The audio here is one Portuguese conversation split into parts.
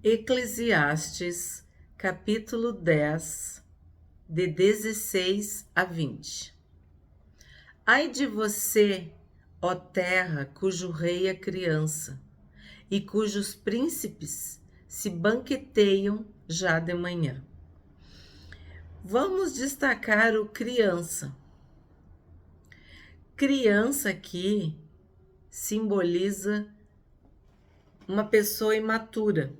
Eclesiastes, capítulo 10, de 16 a 20. Ai de você, ó terra, cujo rei é criança, e cujos príncipes se banqueteiam já de manhã. Vamos destacar o criança. Criança aqui simboliza uma pessoa imatura,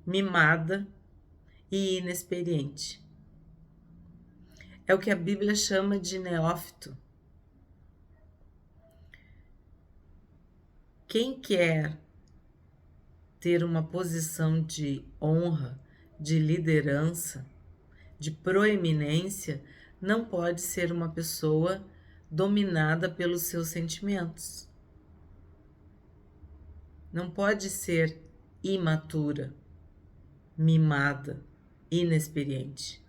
mimada e inexperiente. É o que a Bíblia chama de neófito. Quem quer ter uma posição de honra, de liderança, de proeminência, não pode ser uma pessoa dominada pelos seus sentimentos. Não pode ser imatura, mimada, inexperiente,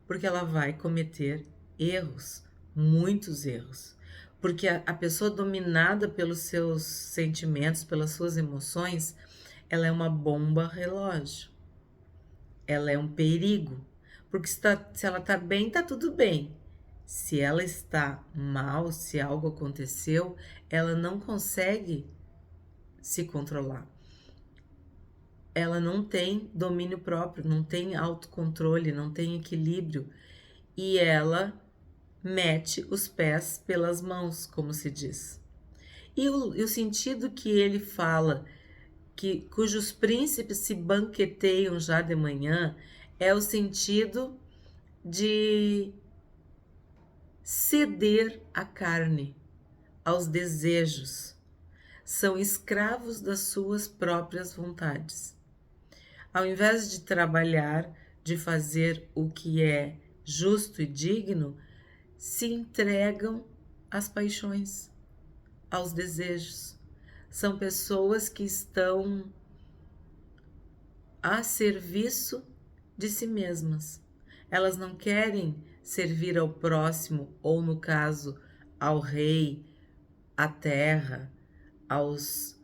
porque ela vai cometer erros, muitos erros. Porque a pessoa dominada pelos seus sentimentos, pelas suas emoções, ela é uma bomba relógio. Ela é um perigo. Porque se ela está bem, está tudo bem. Se ela está mal, se algo aconteceu, ela não consegue se controlar. Ela não tem domínio próprio, não tem autocontrole, não tem equilíbrio. E ela mete os pés pelas mãos, como se diz. E o sentido que ele fala, cujos príncipes se banqueteiam já de manhã, é o sentido de ceder à carne, aos desejos. São escravos das suas próprias vontades. Ao invés de trabalhar, de fazer o que é justo e digno, se entregam às paixões, aos desejos. São pessoas que estão a serviço de si mesmas. Elas não querem servir ao próximo, ou no caso, ao rei, à terra, aos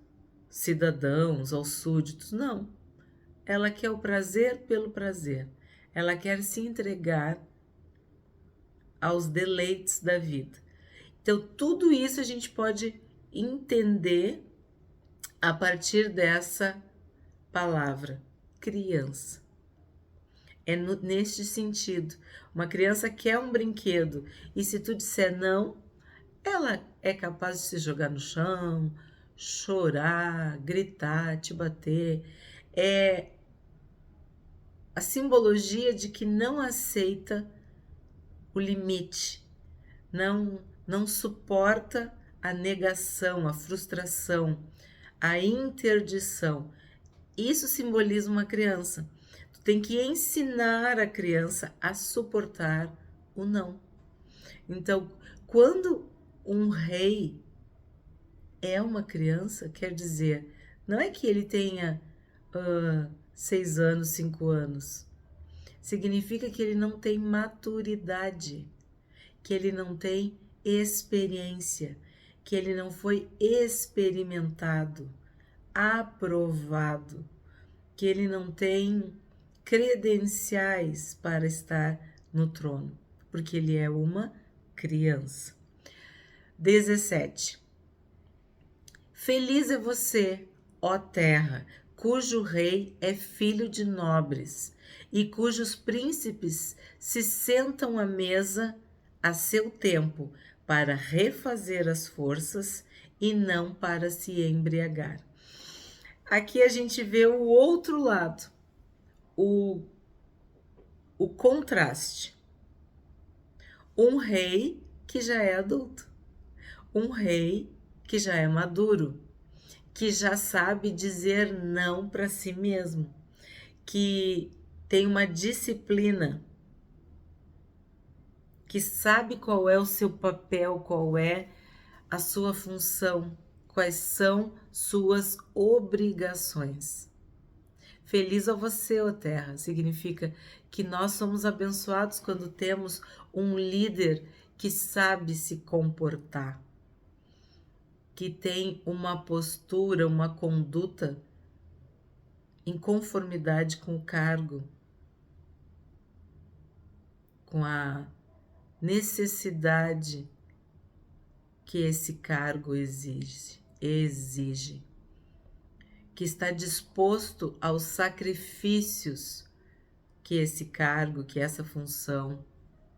cidadãos, aos súditos. Não. Ela quer o prazer pelo prazer. Ela quer se entregar aos deleites da vida. Então, tudo isso a gente pode entender a partir dessa palavra, criança. É neste sentido. Uma criança quer um brinquedo e se tu disser não, ela é capaz de se jogar no chão, chorar, gritar, te bater. É a simbologia de que não aceita o limite, não suporta a negação, a frustração, a interdição. Isso simboliza uma criança. Tu tem que ensinar a criança a suportar o não. Então, quando um rei é uma criança, quer dizer, não é que ele tenha 6 anos, 5 anos. Significa que ele não tem maturidade, que ele não tem experiência, que ele não foi experimentado, aprovado, que ele não tem credenciais para estar no trono, porque ele é uma criança. 17. Feliz é você, ó terra, cujo rei é filho de nobres e cujos príncipes se sentam à mesa a seu tempo para refazer as forças e não para se embriagar. Aqui a gente vê o outro lado, o contraste. Um rei que já é adulto, um rei que já é maduro, que já sabe dizer não para si mesmo, que tem uma disciplina, que sabe qual é o seu papel, qual é a sua função, quais são suas obrigações. Feliz a você, ó terra, significa que nós somos abençoados quando temos um líder que sabe se comportar, que tem uma postura, uma conduta em conformidade com o cargo, com a necessidade que esse cargo exige, que está disposto aos sacrifícios que esse cargo, que essa função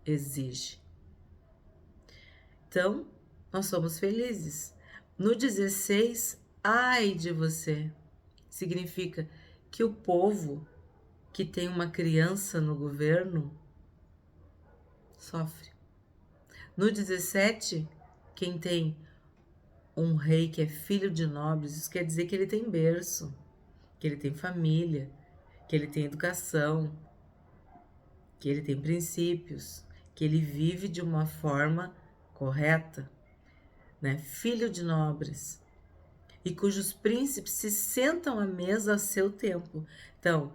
exige. Então, nós somos felizes. No 16, ai de você, significa que o povo que tem uma criança no governo sofre. No 17, quem tem um rei que é filho de nobres, isso quer dizer que ele tem berço, que ele tem família, que ele tem educação, que ele tem princípios, que ele vive de uma forma correta, né? Filho de nobres, e cujos príncipes se sentam à mesa a seu tempo. Então,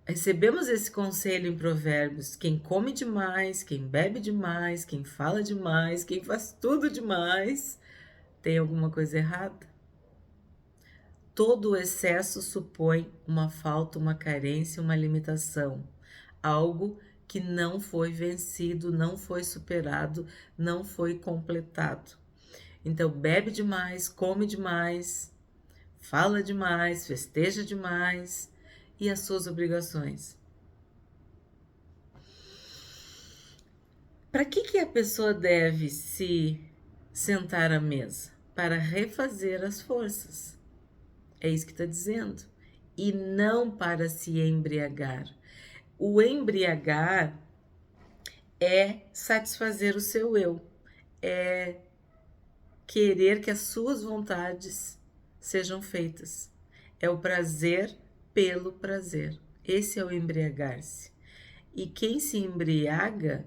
recebemos esse conselho em Provérbios: quem come demais, quem bebe demais, quem fala demais, quem faz tudo demais, tem alguma coisa errada. Todo o excesso supõe uma falta, uma carência, uma limitação, algo que não foi vencido, não foi superado, não foi completado. Então, bebe demais, come demais, fala demais, festeja demais, e as suas obrigações? Para que a pessoa deve se sentar à mesa? Para refazer as forças. É isso que está dizendo. E não para se embriagar. O embriagar é satisfazer o seu eu, é querer que as suas vontades sejam feitas. É o prazer pelo prazer. Esse é o embriagar-se. E quem se embriaga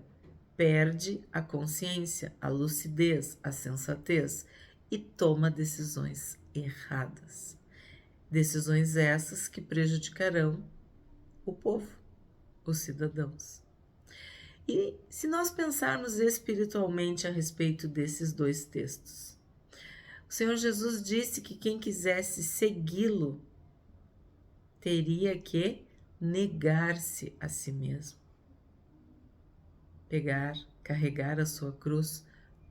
perde a consciência, a lucidez, a sensatez e toma decisões erradas. Decisões essas que prejudicarão o povo, os cidadãos. E se nós pensarmos espiritualmente a respeito desses dois textos, o Senhor Jesus disse que quem quisesse segui-lo teria que negar-se a si mesmo. Carregar a sua cruz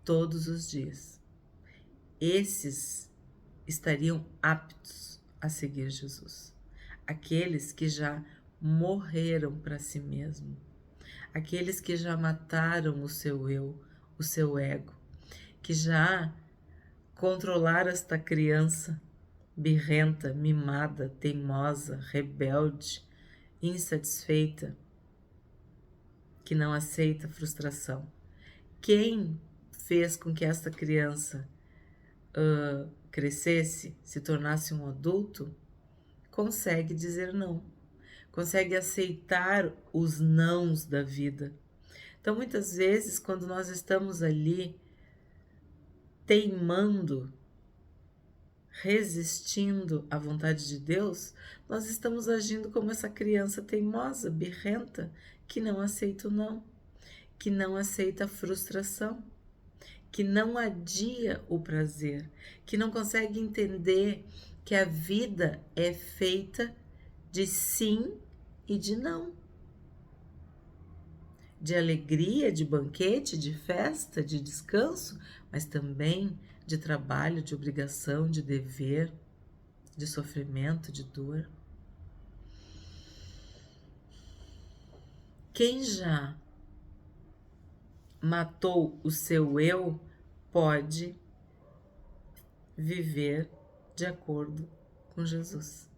todos os dias. Esses estariam aptos a seguir Jesus. Aqueles que já morreram para si mesmo. Aqueles que já mataram o seu eu, o seu ego. Que já controlaram esta criança birrenta, mimada, teimosa, rebelde, insatisfeita, que não aceita frustração. Quem fez com que esta criança crescesse, se tornasse um adulto, consegue dizer não, consegue aceitar os nãos da vida. Então, muitas vezes, quando nós estamos ali teimando, resistindo à vontade de Deus, nós estamos agindo como essa criança teimosa, birrenta, que não aceita o não, que não aceita a frustração, que não adia o prazer, que não consegue entender que a vida é feita de sim e de não. De alegria, de banquete, de festa, de descanso, mas também de trabalho, de obrigação, de dever, de sofrimento, de dor. Quem já matou o seu eu pode viver de acordo com Jesus.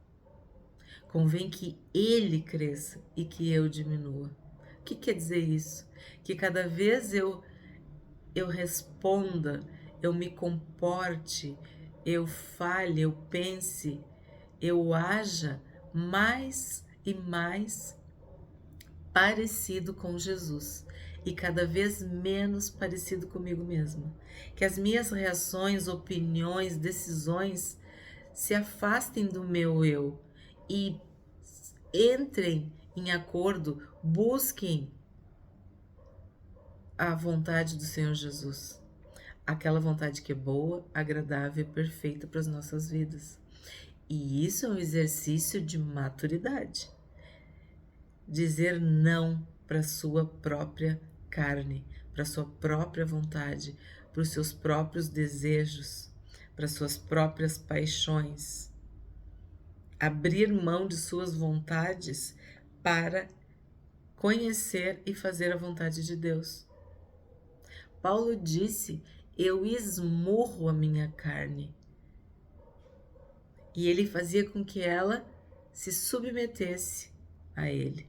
Convém que ele cresça e que eu diminua. O que quer dizer isso? Que cada vez eu responda, eu me comporte, eu fale, eu pense, eu haja mais e mais parecido com Jesus e cada vez menos parecido comigo mesma. Que as minhas reações, opiniões, decisões se afastem do meu eu e entrem em acordo, busquem a vontade do Senhor Jesus. Aquela vontade que é boa, agradável e perfeita para as nossas vidas. E isso é um exercício de maturidade. Dizer não para sua própria carne, para sua própria vontade, para os seus próprios desejos, para suas próprias paixões. Abrir mão de suas vontades para conhecer e fazer a vontade de Deus. Paulo disse: eu esmurro a minha carne. E ele fazia com que ela se submetesse a ele.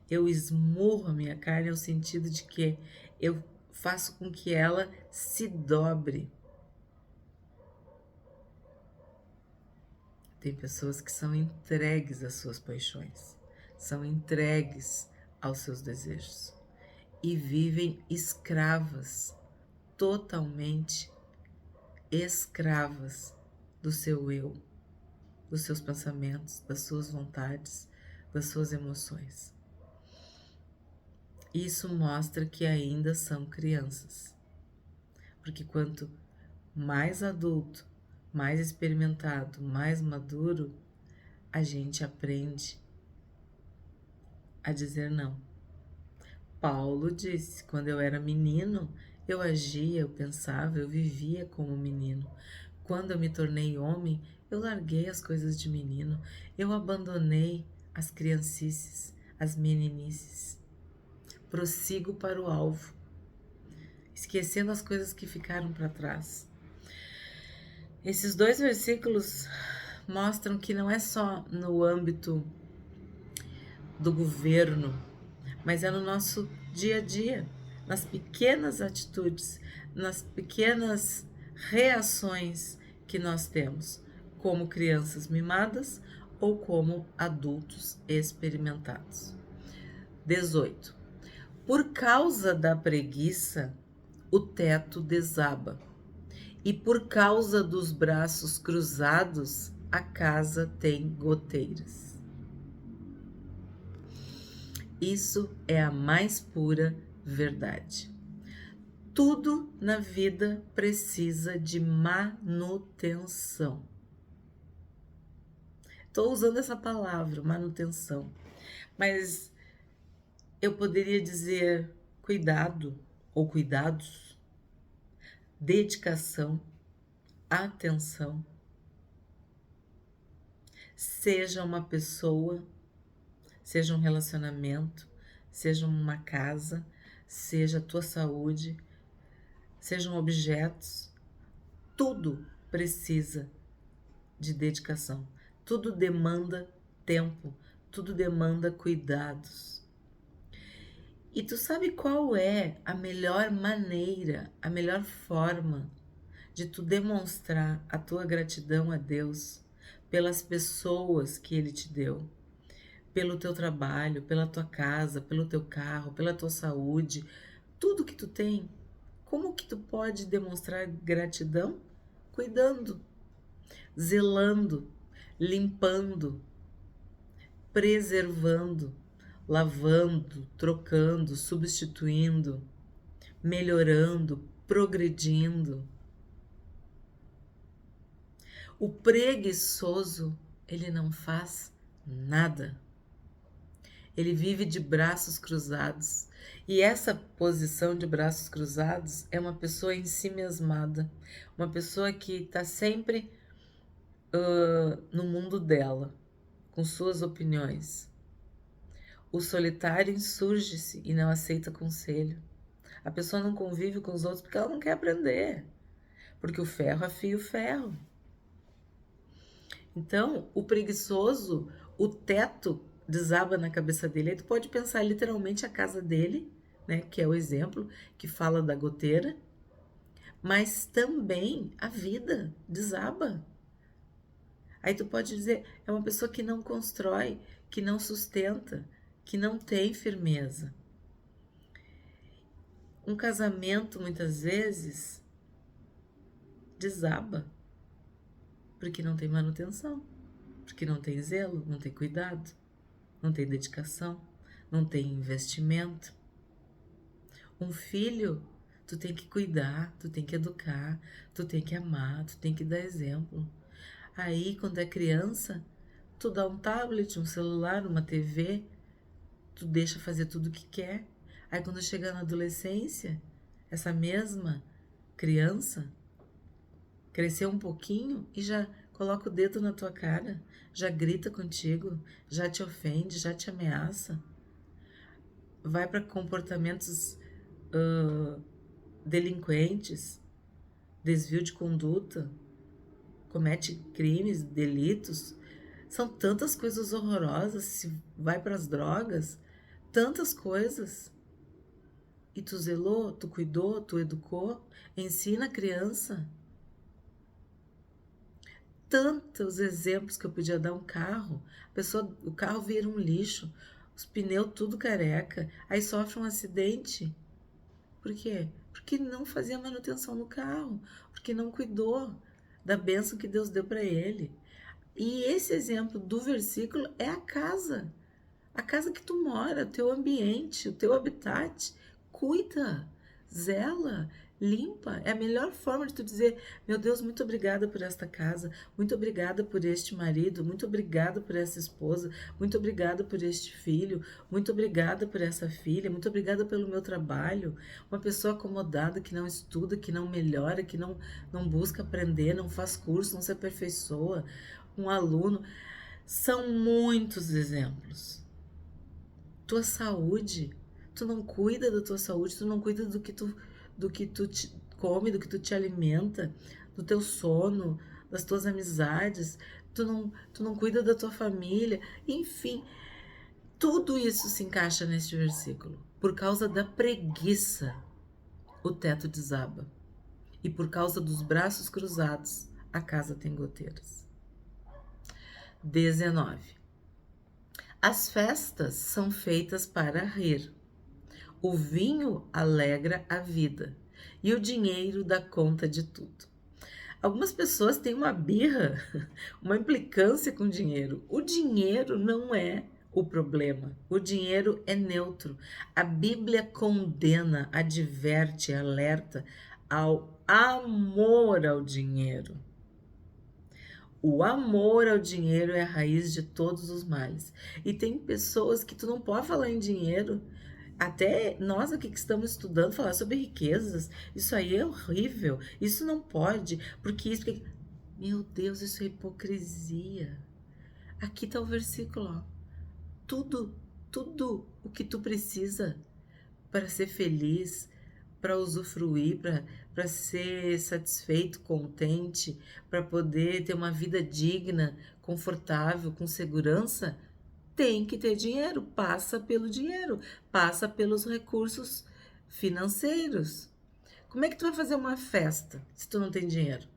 Eu esmurro a minha carne no sentido de que eu faço com que ela se dobre. Tem pessoas que são entregues às suas paixões, são entregues aos seus desejos e vivem escravas, totalmente escravas do seu eu, dos seus pensamentos, das suas vontades, das suas emoções. Isso mostra que ainda são crianças, porque quanto mais adulto, mais experimentado, mais maduro, a gente aprende a dizer não. Paulo disse: quando eu era menino, eu agia, eu pensava, eu vivia como menino. Quando eu me tornei homem, eu larguei as coisas de menino, eu abandonei as criancices, as meninices. Prossigo para o alvo, esquecendo as coisas que ficaram para trás. Esses 2 versículos mostram que não é só no âmbito do governo, mas é no nosso dia a dia, nas pequenas atitudes, nas pequenas reações que nós temos, como crianças mimadas ou como adultos experimentados. 18. Por causa da preguiça, o teto desaba, e por causa dos braços cruzados, a casa tem goteiras. Isso é a mais pura verdade. Tudo na vida precisa de manutenção. Estou usando essa palavra, manutenção, mas eu poderia dizer cuidado ou cuidados, dedicação, atenção. Seja uma pessoa, seja um relacionamento, seja uma casa, seja a tua saúde, sejam objetos, tudo precisa de dedicação, tudo demanda tempo, tudo demanda cuidados. E tu sabe qual é a melhor maneira, a melhor forma de tu demonstrar a tua gratidão a Deus pelas pessoas que Ele te deu, pelo teu trabalho, pela tua casa, pelo teu carro, pela tua saúde, tudo que tu tem? Como que tu pode demonstrar gratidão? Cuidando, zelando, limpando, preservando, lavando, trocando, substituindo, melhorando, progredindo. O preguiçoso, ele não faz nada. Ele vive de braços cruzados. E essa posição de braços cruzados é uma pessoa em si mesmada, uma pessoa que está sempre no mundo dela, com suas opiniões. O solitário insurge-se e não aceita conselho. A pessoa não convive com os outros porque ela não quer aprender, porque o ferro afia o ferro. Então, o preguiçoso, o teto desaba na cabeça dele. Aí tu pode pensar literalmente a casa dele, né, que é o exemplo que fala da goteira, mas também a vida desaba. Aí tu pode dizer, é uma pessoa que não constrói, que não sustenta, que não tem firmeza. Um casamento, muitas vezes, desaba, porque não tem manutenção, porque não tem zelo, não tem cuidado, não tem dedicação, não tem investimento. Um filho, tu tem que cuidar, tu tem que educar, tu tem que amar, tu tem que dar exemplo. Aí, quando é criança, tu dá um tablet, um celular, uma TV, tu deixa fazer tudo o que quer. Aí, quando chega na adolescência, essa mesma criança cresceu um pouquinho e já coloca o dedo na tua cara, já grita contigo, já te ofende, já te ameaça, vai para comportamentos delinquentes, desvio de conduta, comete crimes, delitos. São tantas coisas horrorosas, se vai para as drogas, tantas coisas. E tu zelou, tu cuidou, tu educou, ensina a criança. Tantos exemplos que eu podia dar. Um carro, o carro vira um lixo, os pneus tudo careca, aí sofre um acidente. Por quê? Porque não fazia manutenção no carro, porque não cuidou da bênção que Deus deu para ele. E esse exemplo do versículo é a casa que tu mora, o teu ambiente, o teu habitat. Cuida, zela, limpa. É a melhor forma de tu dizer: meu Deus, muito obrigada por esta casa, muito obrigada por este marido, muito obrigada por essa esposa, muito obrigada por este filho, muito obrigada por essa filha, muito obrigada pelo meu trabalho. Uma pessoa acomodada que não estuda, que não melhora, que não busca aprender, não faz curso, não se aperfeiçoa. Um aluno. São muitos exemplos. Tua saúde, tu não cuida da tua saúde, tu não cuida do que tu te come, do que tu te alimenta, do teu sono, das tuas amizades, tu não cuida da tua família, enfim, tudo isso se encaixa neste versículo. Por causa da preguiça, o teto desaba. E por causa dos braços cruzados, a casa tem goteiras. 19. As festas são feitas para rir. O vinho alegra a vida e o dinheiro dá conta de tudo. Algumas pessoas têm uma birra, uma implicância com o dinheiro. O dinheiro não é o problema. O dinheiro é neutro. A Bíblia condena, adverte, alerta ao amor ao dinheiro. O amor ao dinheiro é a raiz de todos os males. E tem pessoas que tu não pode falar em dinheiro. Até nós aqui que estamos estudando falar sobre riquezas, isso aí é horrível. Isso não pode, porque isso... Meu Deus, isso é hipocrisia. Aqui está o versículo, ó. Tudo o que tu precisa para ser feliz, para usufruir, para ser satisfeito, contente, para poder ter uma vida digna, confortável, com segurança, tem que ter dinheiro, passa pelo dinheiro, passa pelos recursos financeiros. Como é que tu vai fazer uma festa se tu não tem dinheiro?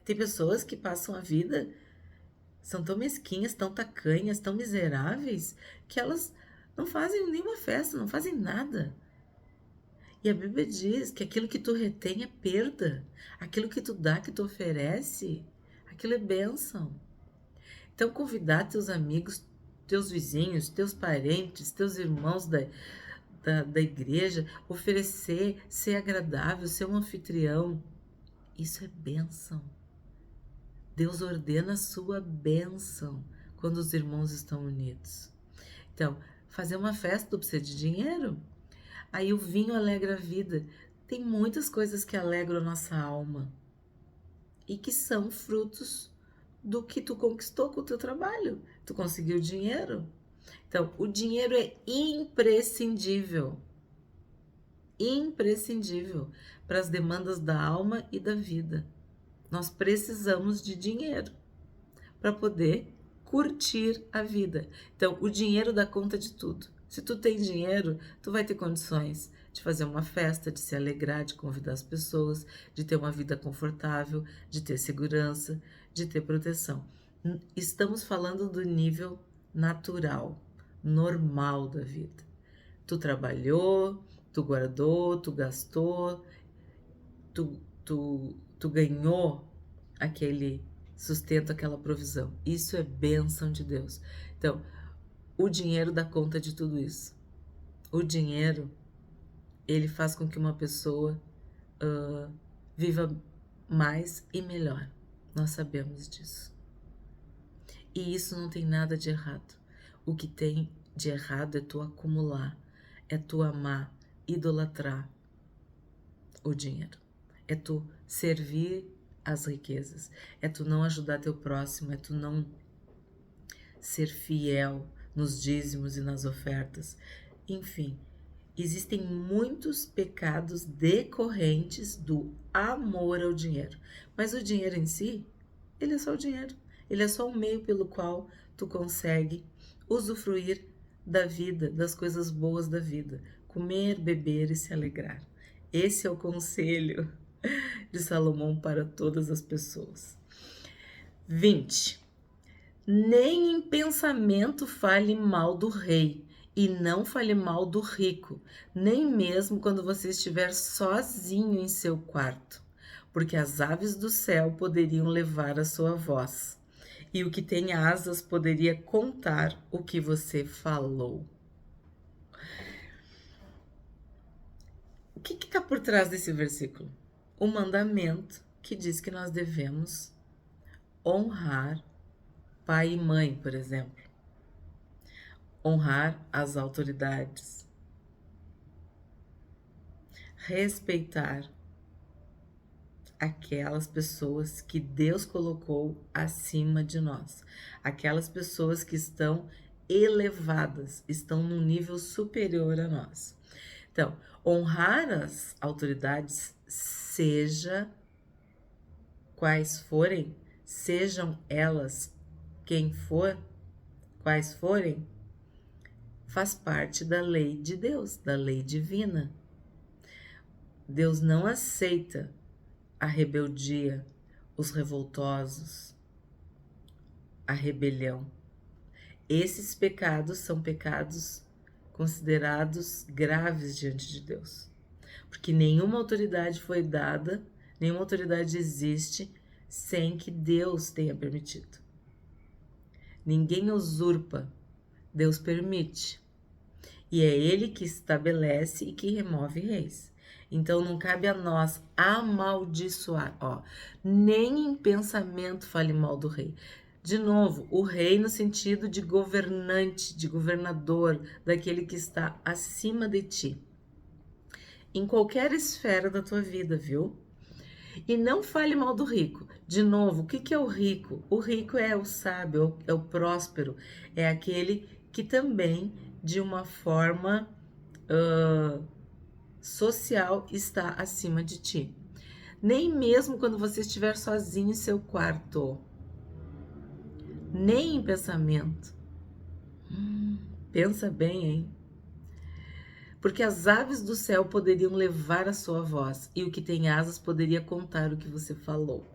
Tem pessoas que passam a vida, são tão mesquinhas, tão tacanhas, tão miseráveis, que elas não fazem nenhuma festa, não fazem nada. E a Bíblia diz que aquilo que tu retém é perda. Aquilo que tu dá, que tu oferece, aquilo é bênção. Então, convidar teus amigos, teus vizinhos, teus parentes, teus irmãos da igreja, oferecer, ser agradável, ser um anfitrião, isso é bênção. Deus ordena a sua bênção quando os irmãos estão unidos. Então, fazer uma festa tu precisa de dinheiro. Aí o vinho alegra a vida. Tem muitas coisas que alegram a nossa alma e que são frutos do que tu conquistou com o teu trabalho. Tu conseguiu dinheiro. Então, o dinheiro é imprescindível. Imprescindível para as demandas da alma e da vida. Nós precisamos de dinheiro para poder curtir a vida. Então, o dinheiro dá conta de tudo. Se tu tem dinheiro, tu vai ter condições de fazer uma festa, de se alegrar, de convidar as pessoas, de ter uma vida confortável, de ter segurança, de ter proteção. Estamos falando do nível natural, normal da vida. Tu trabalhou, tu guardou, tu gastou, tu ganhou aquele sustento, aquela provisão. Isso é bênção de Deus. Então, o dinheiro dá conta de tudo isso. O dinheiro, ele faz com que uma pessoa viva mais e melhor. Nós sabemos disso. E isso não tem nada de errado. O que tem de errado é tu acumular, é tu amar, idolatrar o dinheiro, é tu servir as riquezas, é tu não ajudar teu próximo, é tu não ser fiel nos dízimos e nas ofertas. Enfim, existem muitos pecados decorrentes do amor ao dinheiro. Mas o dinheiro em si, ele é só o dinheiro. Ele é só um meio pelo qual tu consegue usufruir da vida, das coisas boas da vida. Comer, beber e se alegrar. Esse é o conselho de Salomão para todas as pessoas. 20. Nem em pensamento fale mal do rei, e não fale mal do rico, nem mesmo quando você estiver sozinho em seu quarto, porque as aves do céu poderiam levar a sua voz, e o que tem asas poderia contar o que você falou. O que está por trás desse versículo? O mandamento que diz que nós devemos honrar pai e mãe, por exemplo. Honrar as autoridades. Respeitar aquelas pessoas que Deus colocou acima de nós. Aquelas pessoas que estão elevadas, estão num nível superior a nós. Então, honrar as autoridades, seja quais forem, sejam elas quem for, quais forem, faz parte da lei de Deus, da lei divina. Deus não aceita a rebeldia, os revoltosos, a rebelião. Esses pecados são pecados considerados graves diante de Deus, porque nenhuma autoridade foi dada, nenhuma autoridade existe sem que Deus tenha permitido. Ninguém usurpa, Deus permite. E é Ele que estabelece e que remove reis. Então não cabe a nós amaldiçoar. Nem em pensamento fale mal do rei. De novo, o rei no sentido de governante, de governador, daquele que está acima de ti. Em qualquer esfera da tua vida, viu? E não fale mal do rico. De novo, o que é o rico? O rico é o sábio, é o próspero, é aquele que também, de uma forma social, está acima de ti. Nem mesmo quando você estiver sozinho em seu quarto. Nem em pensamento. Pensa bem, hein? Porque as aves do céu poderiam levar a sua voz, e o que tem asas poderia contar o que você falou.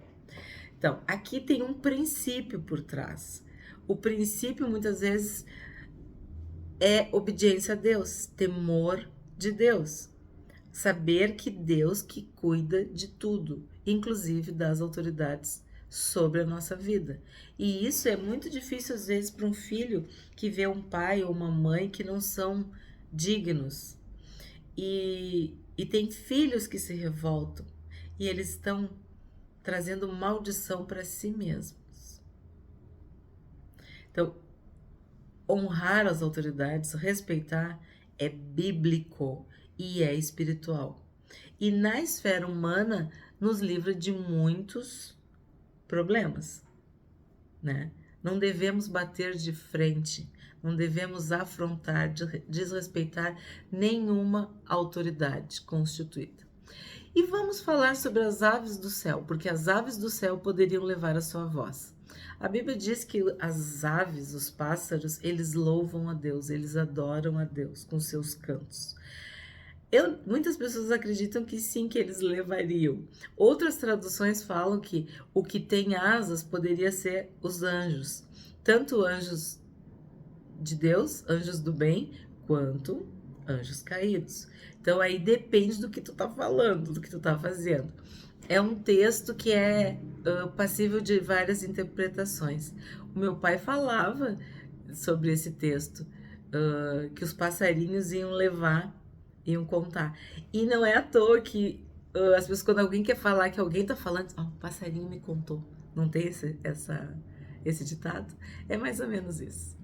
Então, aqui tem um princípio por trás. O princípio, muitas vezes, é obediência a Deus, temor de Deus. Saber que Deus que cuida de tudo, inclusive das autoridades sobre a nossa vida. E isso é muito difícil, às vezes, para um filho que vê um pai ou uma mãe que não são dignos. E tem filhos que se revoltam e eles estão trazendo maldição para si mesmos. Então, honrar as autoridades, respeitar, é bíblico e é espiritual. E na esfera humana nos livra de muitos problemas, né? Não devemos bater de frente, não devemos afrontar, desrespeitar nenhuma autoridade constituída. E vamos falar sobre as aves do céu, porque as aves do céu poderiam levar a sua voz. A Bíblia diz que as aves, os pássaros, eles louvam a Deus, eles adoram a Deus com seus cantos. Muitas pessoas acreditam que sim, que eles levariam. Outras traduções falam que o que tem asas poderia ser os anjos. Tanto anjos de Deus, anjos do bem, quanto anjos caídos. Então aí depende do que tu tá falando, do que tu tá fazendo. É um texto que é passível de várias interpretações. O meu pai falava sobre esse texto, que os passarinhos iam contar. E não é à toa que As pessoas, quando alguém quer falar que alguém tá falando, ó, o passarinho me contou. Não tem esse ditado? É mais ou menos isso.